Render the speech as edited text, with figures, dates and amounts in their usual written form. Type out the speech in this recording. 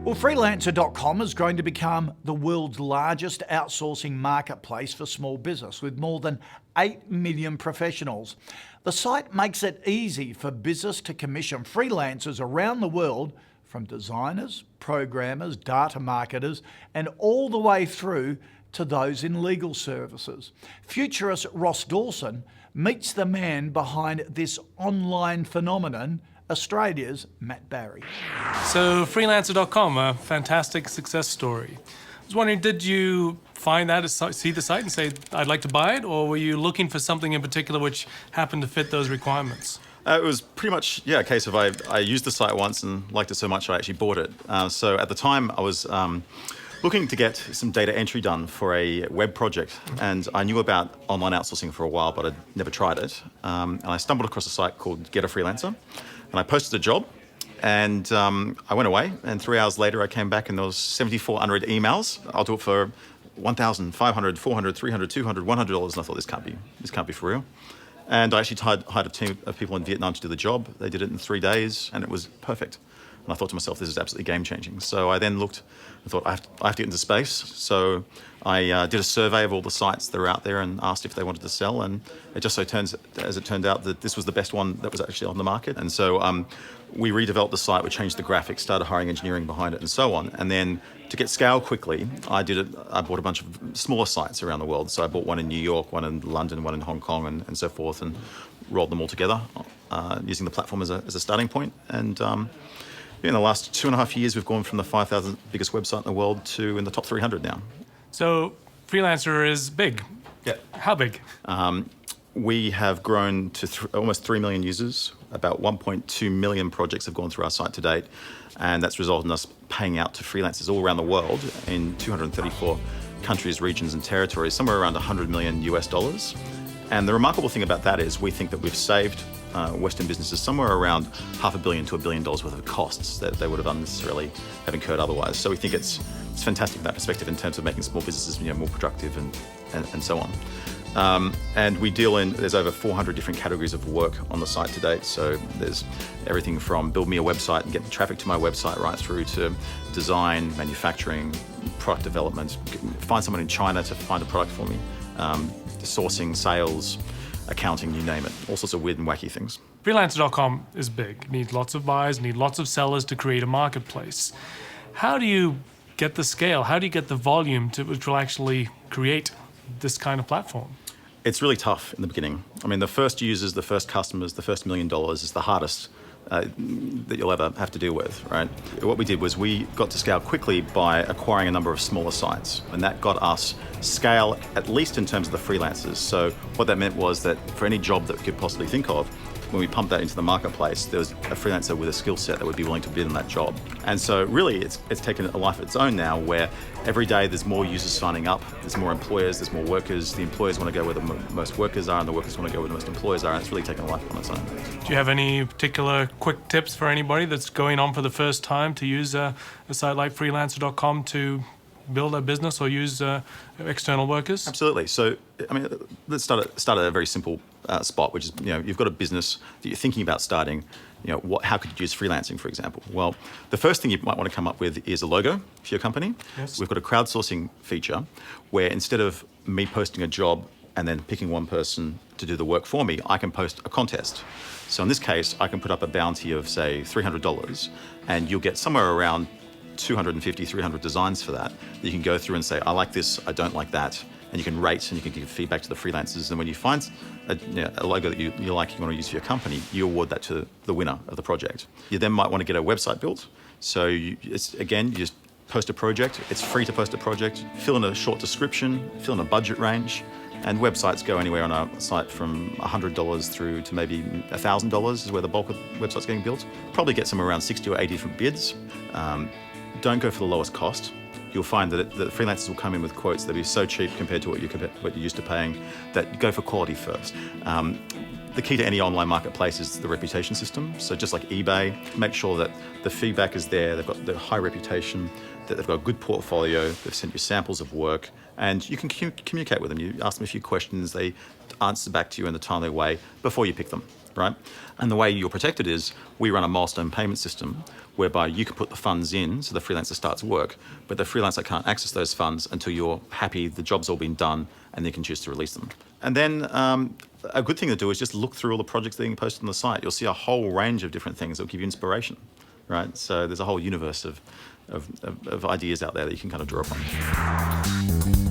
Well, Freelancer.com is going to become the world's largest outsourcing marketplace for small business with more than 8 million professionals. The site makes it easy for business to commission freelancers around the world, from designers, programmers, data marketers, and all the way through to those in legal services. Futurist Ross Dawson meets the man behind this online phenomenon, Australia's Matt Barry. So Freelancer.com, a fantastic success story. I was wondering, did you find that, see the site and say, I'd like to buy it, or were you looking for something in particular which happened to fit those requirements? It was pretty much, a case of I used the site once and liked it so much I actually bought it. So at the time I was looking to get some data entry done for a web project, and I knew about online outsourcing for a while, but I'd never tried it. And I stumbled across a site called Get a Freelancer, and I posted a job, and I went away, and 3 hours later I came back and there was 7,400 emails. I'll do it for $1,500, $400, $300, $200, $100, and I thought, this can't be for real. And I actually hired a team of people in Vietnam to do the job. They did it in 3 days, and it was perfect. And I thought to myself, this is absolutely game-changing. So I then looked and thought, I have to get into space. So I did a survey of all the sites that are out there and asked if they wanted to sell. And it just so turned out that this was the best one that was actually on the market. And so we redeveloped the site, we changed the graphics, started hiring engineering behind it, and so on. And then to get scale quickly, I bought a bunch of smaller sites around the world. So I bought one in New York, one in London, one in Hong Kong, and so forth, and rolled them all together using the platform as a starting point. And in the last 2.5 years, we've gone from the 5,000 biggest website in the world to in the top 300 now. So Freelancer is big. Yeah. How big? We have grown to almost 3 million users. About 1.2 million projects have gone through our site to date, and that's resulted in us paying out to freelancers all around the world in 234 countries, regions, and territories, somewhere around $100 million US. And the remarkable thing about that is we think that we've saved Western businesses somewhere around $500 million to $1 billion worth of costs that they would have unnecessarily have incurred otherwise. So we think it's fantastic from that perspective in terms of making small businesses more productive and so on. And we there's over 400 different categories of work on the site to date. So there's everything from build me a website and get the traffic to my website right through to design, manufacturing, product development, find someone in China to find a product for me, sourcing, sales, accounting, you name it. All sorts of weird and wacky things. Freelancer.com is big. Need lots of buyers, need lots of sellers to create a marketplace. How do you get the scale? How do you get the volume which will actually create this kind of platform? It's really tough in the beginning. I mean, the first users, the first customers, the first $1 million is the hardest that you'll ever have to deal with, right? What we did was we got to scale quickly by acquiring a number of smaller sites, and that got us scale at least in terms of the freelancers. So what that meant was that for any job that we could possibly think of, when we pumped that into the marketplace, there was a freelancer with a skill set that would be willing to bid on that job. And so really it's taken a life of its own now, where every day there's more users signing up, there's more employers, there's more workers. The employers want to go where the most workers are, and the workers want to go where the most employers are, and it's really taken a life on its own. Do you have any particular quick tips for anybody that's going on for the first time to use a site like Freelancer.com to build a business or use external workers? Absolutely. So, I mean, let's start at a very simple spot, which is, you've got a business that you're thinking about starting. How could you use freelancing, for example? Well, the first thing you might want to come up with is a logo for your company. Yes. We've got a crowdsourcing feature where instead of me posting a job and then picking one person to do the work for me, I can post a contest. So in this case, I can put up a bounty of, say, $300, and you'll get somewhere around 250, 300 designs for that. You can go through and say, I like this, I don't like that. And you can rate and you can give feedback to the freelancers. And when you find a logo that you like, you want to use for your company, you award that to the winner of the project. You then might want to get a website built. So you just post a project. It's free to post a project. Fill in a short description, fill in a budget range. And websites go anywhere on our site from $100 through to maybe $1,000 is where the bulk of websites getting built. Probably get some around 60 or 80 different bids. Don't go for the lowest cost. You'll find that the freelancers will come in with quotes that are so cheap compared to what you're used to paying, that you go for quality first. The key to any online marketplace is the reputation system. So just like eBay, make sure that the feedback is there, they've got the high reputation, that they've got a good portfolio, they've sent you samples of work, and you can communicate with them. You ask them a few questions, they answer back to you in a timely way before you pick them. right? And the way you're protected is we run a milestone payment system whereby you can put the funds in so the freelancer starts work, but the freelancer can't access those funds until you're happy the job's all been done and they can choose to release them. And then a good thing to do is just look through all the projects that are being posted on the site. You'll see a whole range of different things that will give you inspiration, right? So there's a whole universe of ideas out there that you can kind of draw upon.